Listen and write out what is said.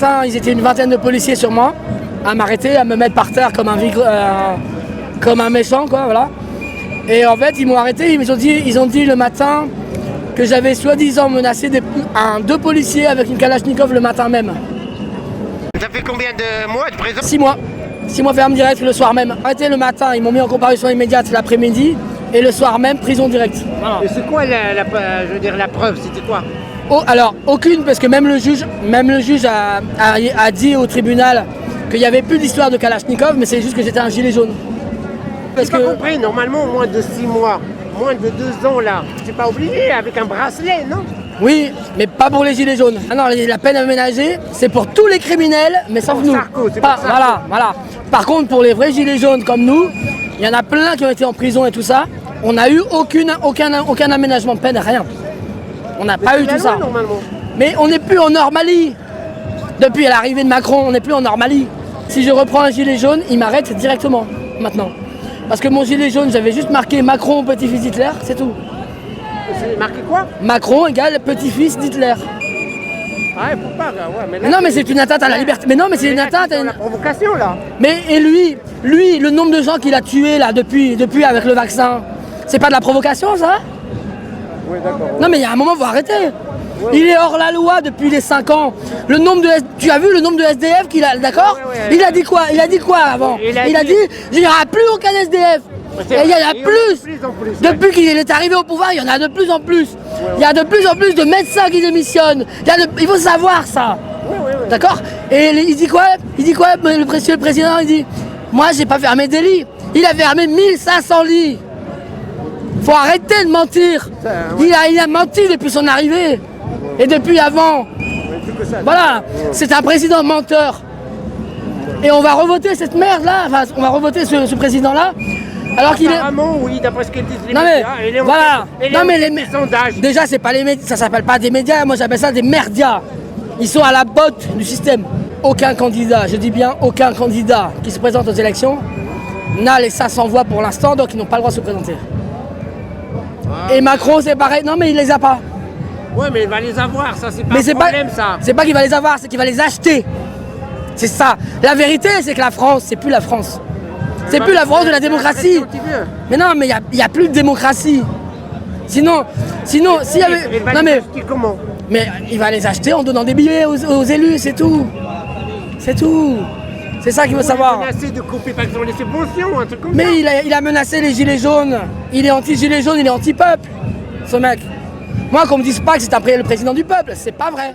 matin, ils étaient une vingtaine de policiers sur moi, à m'arrêter, à me mettre par terre comme un méchant, quoi, voilà. Et en fait, ils m'ont arrêté, ils ont dit le matin que j'avais soi-disant menacé deux policiers avec une Kalachnikov le matin même. Ça fait combien de mois de prison? 6 mois. 6 mois ferme direct le soir même. Arrêté le matin, ils m'ont mis en comparution immédiate l'après-midi et le soir même, prison directe. Voilà. Et c'est quoi je veux dire, la preuve? C'était quoi? Oh, alors, aucune, parce que même le juge a dit au tribunal qu'il n'y avait plus d'histoire de Kalachnikov, mais c'est juste que j'étais un gilet jaune. J'ai pas compris, normalement, moins de 6 mois, moins de 2 ans là, c'est pas obligé avec un bracelet, non? Oui, mais pas pour les gilets jaunes. Ah non, la peine aménagée, c'est pour tous les criminels, mais sauf nous. Voilà. Par contre, pour les vrais gilets jaunes comme nous, il y en a plein qui ont été en prison et tout ça. On n'a eu aucun aménagement de peine, rien. On n'a pas eu tout ça. Normalement. Mais on n'est plus en Normalie. Depuis l'arrivée de Macron, on n'est plus en Normalie. Si je reprends un gilet jaune, il m'arrête directement, maintenant. Parce que mon gilet jaune, j'avais juste marqué Macron petit-fils d'Hitler, c'est tout. C'est marqué quoi? Macron égale petit-fils d'Hitler. Ah, il faut pas, ouais. Mais là, non, mais c'est une atteinte à la liberté. Mais non, mais c'est une atteinte à la provocation, là. Mais et lui, le nombre de gens qu'il a tués, là, depuis avec le vaccin, c'est pas de la provocation, ça? Oui, d'accord. Ouais. Non, mais il y a un moment, il faut arrêter. Ouais. Il est hors la loi depuis les 5 ans. Tu as vu le nombre de SDF qu'il a, d'accord? Ouais. Il a dit quoi? Avant il a dit, il n'y aura plus aucun SDF. Et il y en a plus. Depuis qu'il est arrivé au pouvoir, il y en a de plus en plus. Il y a de plus en plus de médecins qui démissionnent. Il faut savoir ça. D'accord? Et il dit quoi? Le président, il dit, moi, j'ai pas fermé des lits. Il a fermé 1500 lits. Faut arrêter de mentir. Il a menti depuis son arrivée. Et depuis avant. Voilà. C'est un président menteur. Et on va revoter cette merde-là. Enfin, on va revoter ce président-là. Alors qu'il est. Apparemment, oui, d'après ce qu'ils disent les non médias. Mais, voilà. Non mais les sondages. Déjà, c'est pas les médias, ça s'appelle pas des médias, moi j'appelle ça des merdias. Ils sont à la botte du système. Aucun candidat, je dis bien aucun candidat qui se présente aux élections n'a les 500 voix pour l'instant, donc ils n'ont pas le droit de se présenter. Et Macron, c'est pareil. Non mais il les a pas. Ouais, mais il va les avoir, ça c'est pas un problème, ça. C'est pas qu'il va les avoir, c'est qu'il va les acheter. C'est ça. La vérité, c'est que la France, c'est plus la France. C'est plus la France de la démocratie. Mais non, mais il n'y a plus de démocratie. Sinon, s'il y avait. Non, mais comment? Mais il va les acheter en donnant des billets aux élus, c'est tout. C'est tout. C'est ça qu'il faut savoir. Il a menacé de couper par exemple les subventions, un truc comme ça. Mais il a menacé les gilets jaunes. Il est anti-gilets jaunes, il est anti-peuple, ce mec. Moi, qu'on me dise pas que c'est le président du peuple, c'est pas vrai.